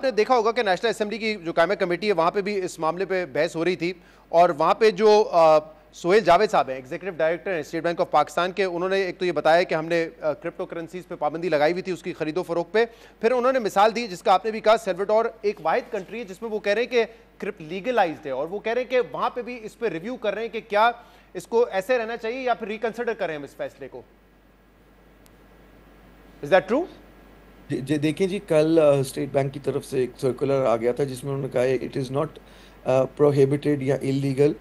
आपने देखा होगा कि नेशनल असेंबली की जो कायम कमेटी है वहाँ पे भी इस मामले पे बहस हो रही थी, और वहाँ पे जो सोहेल जावेद साहब हैं, एग्जीक्यूटिव डायरेक्टर हैं स्टेट बैंक ऑफ पाकिस्तान के, उन्होंने एक तो ये बताया कि हमने क्रिप्टो करेंसीज पे पाबंदी लगाई हुई थी उसकी खरीदो फरोख पे। फिर उन्होंने मिसाल दी जिसका आपने भी कहा, सेल्वाडोर एक वाहिद कंट्री है जिसमें वो कह रहे हैं कि क्रिप्ट लीगलाइज्ड है, और वो कह रहे हैं कि वहाँ पे भी इस पर रिव्यू कर रहे हैं कि क्या इसको ऐसे रहना चाहिए या फिर रिकंसिडर करें हम इस फैसले को। Is that true? देखिए जी, कल स्टेट बैंक की तरफ से एक सर्कुलर आ गया था जिसमें उन्होंने कहा है इट इज़ नॉट प्रोहिबिटेड या इलीगल।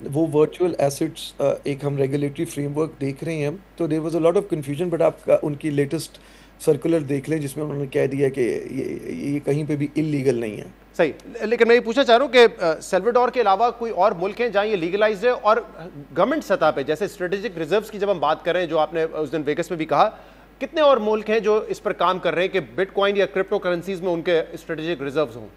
वो वर्चुअल एसेट्स एक हम रेगुलेटरी फ्रेमवर्क देख रहे हैं हम, तो there was a lot of confusion, but आप उनकी लेटेस्ट सर्कुलर देख लें जिसमें उन्होंने कह दिया कि ये कहीं पे भी इलीगल नहीं है। सही, लेकिन मैं ये पूछना चाह रहा हूँ कि सेल्वाडोर के अलावा कोई और मुल्क हैं जहां ये लीगलाइज्ड है, और गवर्नमेंट सतह पे जैसे स्ट्रेटेजिक रिजर्व्स की जब हम बात कर रहे हैं, जो आपने उस दिन वेगस में भी कहा, कितने और मुल्क हैं जो इस पर काम कर रहे हैं कि बिटकॉइन या क्रिप्टो करेंसीज में उनके स्ट्रेटेजिक रिजर्व्स हों?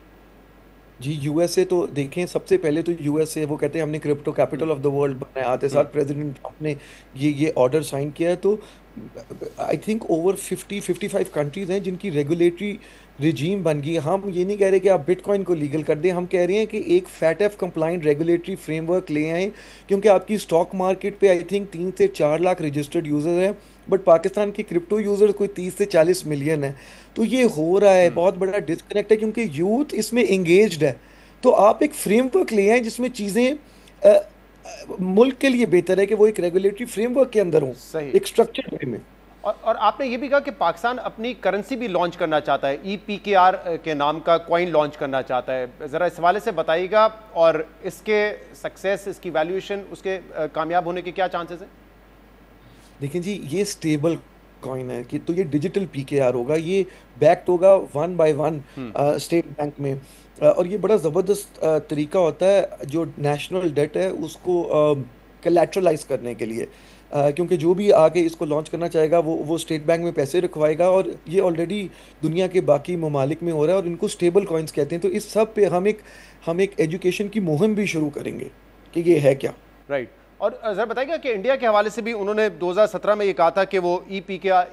जी, यूएसए तो देखें, सबसे पहले तो यूएसए वो कहते हैं हमने crypto capital of the world बनाया, आते साथ प्रेसिडेंट ट्रम्प ने ये ऑर्डर साइन किया है। तो आई थिंक ओवर 55 कंट्रीज हैं जिनकी रेगुलेटरी रिजीम बन गई है। हम ये नहीं कह रहे कि आप बिटकॉइन को लीगल कर दें, हम कह रहे हैं कि एक फैटफ कंप्लाइंट रेगुलेटरी फ्रेमवर्क ले आएं, क्योंकि आपकी स्टॉक मार्केट पे आई थिंक 3 से 4 लाख रजिस्टर्ड यूजर हैं, बट पाकिस्तान के क्रिप्टो यूजर कोई 30 से 40 मिलियन है। तो ये हो रहा है, बहुत बड़ा डिस्कनेक्ट है क्योंकि यूथ इसमें एंगेज्ड है। तो आप एक फ्रेमवर्क ले आए जिसमें चीजें मुल्क के लिए बेहतर है कि वो एक रेगुलेटरी फ्रेमवर्क के अंदर हो, सही। एक स्ट्रक्चर्ड वे में। और आपने ये भी कहा कि पाकिस्तान अपनी करेंसी भी लॉन्च करना चाहता है, EPKR के नाम का कॉइन लॉन्च करना चाहता है, ज़रा इस हवाले से बताइएगा, और इसके सक्सेस, इसकी वैल्यूएशन, उसके कामयाब होने के क्या चांसेस हैं? देखिए जी, ये स्टेबल कॉइन है कि तो ये डिजिटल पीकेआर होगा, ये बैक्ड होगा 1 बाय 1 स्टेट बैंक में। और ये बड़ा ज़बरदस्त तरीका होता है जो नेशनल डेट है उसको कोलैटरलाइज करने के लिए। क्योंकि जो भी आगे इसको लॉन्च करना चाहेगा वो स्टेट बैंक में पैसे रखवाएगा, और ये ऑलरेडी दुनिया के बाकी ममालिक में हो रहा है और इनको स्टेबल कॉइन्स कहते हैं। तो इस सब पे हम एक एजुकेशन की मुहिम भी शुरू करेंगे कि ये है क्या। राइट। और जरा बताइएगा कि इंडिया के हवाले से भी उन्होंने 2017 में ये कहा था कि वो EPKR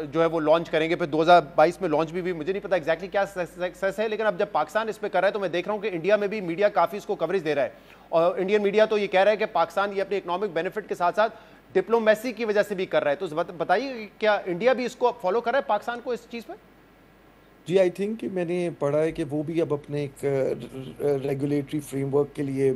जो है वो लॉन्च करेंगे, फिर 2022 में लॉन्च भी मुझे नहीं पता एग्जैक्टली क्या सक्सेस है, लेकिन अब जब पाकिस्तान इस पे कर रहा है तो मैं देख रहा हूँ कि इंडिया में भी मीडिया काफ़ी इसको कवरेज दे रहा है, और इंडियन मीडिया तो ये कह रहा है कि पाकिस्तान ये अपने इकोनॉमिक बेनिफिट के साथ साथ डिप्लोमेसी की वजह से भी कर रहा है। तो बताइए, क्या इंडिया भी इसको फॉलो कर रहा है पाकिस्तान को इस चीज़ पर? जी, आई थिंक कि मैंने पढ़ा है कि वो भी अब अपने एक रेगुलेटरी फ्रेमवर्क के लिए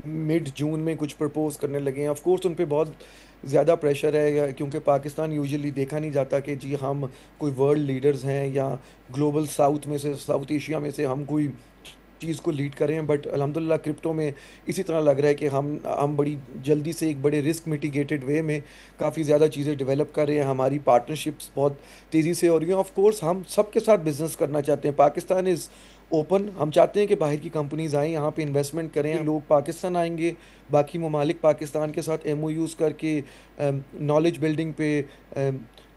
मिड जून में कुछ प्रपोज करने लगे हैं। ऑफ कोर्स उन पे बहुत ज़्यादा प्रेशर है, क्योंकि पाकिस्तान यूजुअली देखा नहीं जाता कि जी हम कोई वर्ल्ड लीडर्स हैं या ग्लोबल साउथ में से, साउथ एशिया में से हम कोई चीज़ को लीड कर रहे हैं। बट अल्हम्दुलिल्लाह क्रिप्टो में इसी तरह लग रहा है कि हम बड़ी जल्दी से एक बड़े रिस्क मिटिगेटेड वे में काफ़ी ज़्यादा चीज़ें डेवलप कर रहे हैं। हमारी पार्टनरशिप्स बहुत तेज़ी से हो रही हैं। ऑफ कोर्स हम सबके साथ बिजनेस करना चाहते हैं, पाकिस्तान इज़ ओपन। हम चाहते हैं कि बाहर की कंपनीज आएँ, यहाँ पे इन्वेस्टमेंट करें, लोग पाकिस्तान आएंगे, बाकी ममालिक पाकिस्तान के साथ MOUs करके नॉलेज बिल्डिंग पे,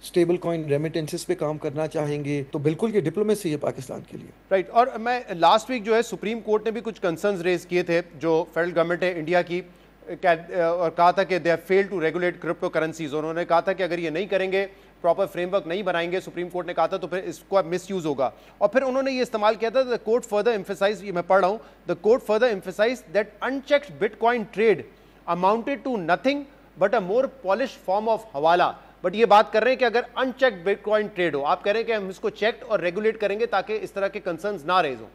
स्टेबल कॉइन रेमिटेंसेस पे काम करना चाहेंगे। तो बिल्कुल ये डिप्लोमेसी है पाकिस्तान के लिए। राइट। और मैं लास्ट वीक जो है सुप्रीम कोर्ट ने भी कुछ कंसर्न्स रेज किए थे जो फेडरल गवर्नमेंट है इंडिया की, और कहा था कि they have failed to regulate crypto currencies. उन्होंने कहा था कि अगर ये नहीं करेंगे, प्रॉपर फ्रेमवर्क नहीं बनाएंगे, सुप्रीम कोर्ट ने कहा था, तो फिर इसको मिस यूज होगा। और फिर उन्होंने ये इस्तेमाल किया था, द कोर्ट फर्दर एम्फेसाइज, ये मैं पढ़ रहा हूं, the court further emphasise that unchecked bitcoin trade amounted to nothing but a more polish form of hawala. But ये बात कर रहे हैं कि अगर अनचेक्ड बिटकॉइन ट्रेड हो, आप कह रहे हैं कि हम इसको चेक्ड और रेगुलेट करेंगे ताकि इस तरह के कंसर्न्स ना रेज हो।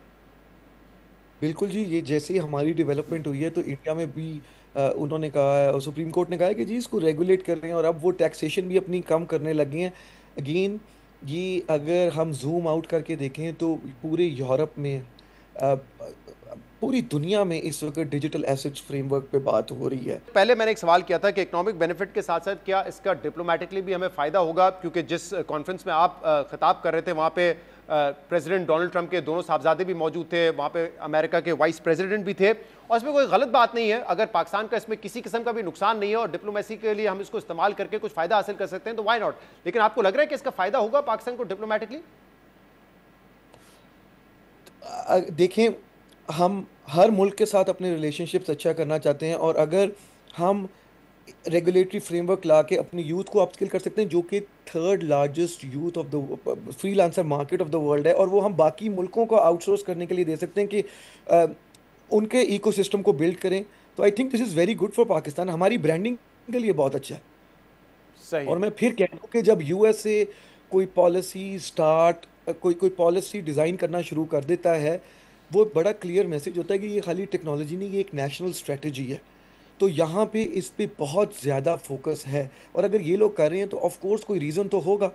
बिल्कुल जी, ये जैसे ही हमारी डेवलपमेंट हुई है तो इंडिया में भी उन्होंने कहा है और सुप्रीम कोर्ट ने कहा है कि जी इसको रेगुलेट कर रहे हैं, और अब वो टैक्सेशन भी अपनी कम करने लगे हैं। अगेन, ये अगर हम जूम आउट करके देखें तो पूरे यूरोप में, अ, पूरी दुनिया में इस वक्त डिजिटल एसेट्स फ्रेमवर्क पे बात हो रही है। पहले मैंने एक सवाल किया था कि इकोनॉमिक बेनिफिट के साथ साथ क्या इसका डिप्लोमेटिकली भी हमें फायदा होगा, क्योंकि जिस कॉन्फ्रेंस में आप खिताब कर रहे थे वहाँ पे प्रेसिडेंट डोनाल्ड ट्रंप के दोनों साहबजादे भी मौजूद थे, वहाँ पे अमेरिका के वाइस प्रेसिडेंट भी थे, और इसमें कोई गलत बात नहीं है। अगर पाकिस्तान का इसमें किसी किस्म का भी नुकसान नहीं है और डिप्लोमेसी के लिए हम इसको इस्तेमाल करके कुछ फायदा हासिल कर सकते हैं तो वाई नॉट। लेकिन आपको लग रहा है कि इसका फायदा होगा पाकिस्तान को डिप्लोमेटिकली? देखें, हम हर मुल्क के साथ अपने रिलेशनशिप्स अच्छा करना चाहते हैं, और अगर हम रेगुलेटरी फ्रेमवर्क ला के अपनी यूथ को अपस्किल कर सकते हैं, जो कि third largest youth of the freelancer market of the world है, और वो हम बाकी मुल्कों को आउटसोर्स करने के लिए दे सकते हैं कि अ, उनके इकोसिस्टम को बिल्ड करें। तो I think this is very good for Pakistan, हमारी ब्रांडिंग के लिए बहुत अच्छा है। सही और है। मैं फिर कह दूं कि जब यूएसए कोई पॉलिसी कोई कोई पॉलिसी डिज़ाइन करना शुरू कर देता है, वो बड़ा क्लियर मैसेज होता है कि ये खाली टेक्नोलॉजी नहीं, ये एक नेशनल स्ट्रेटजी है। तो यहाँ पे इस पे बहुत ज़्यादा फोकस है, और अगर ये लोग कर रहे हैं तो ऑफ कोर्स कोई रीज़न तो होगा।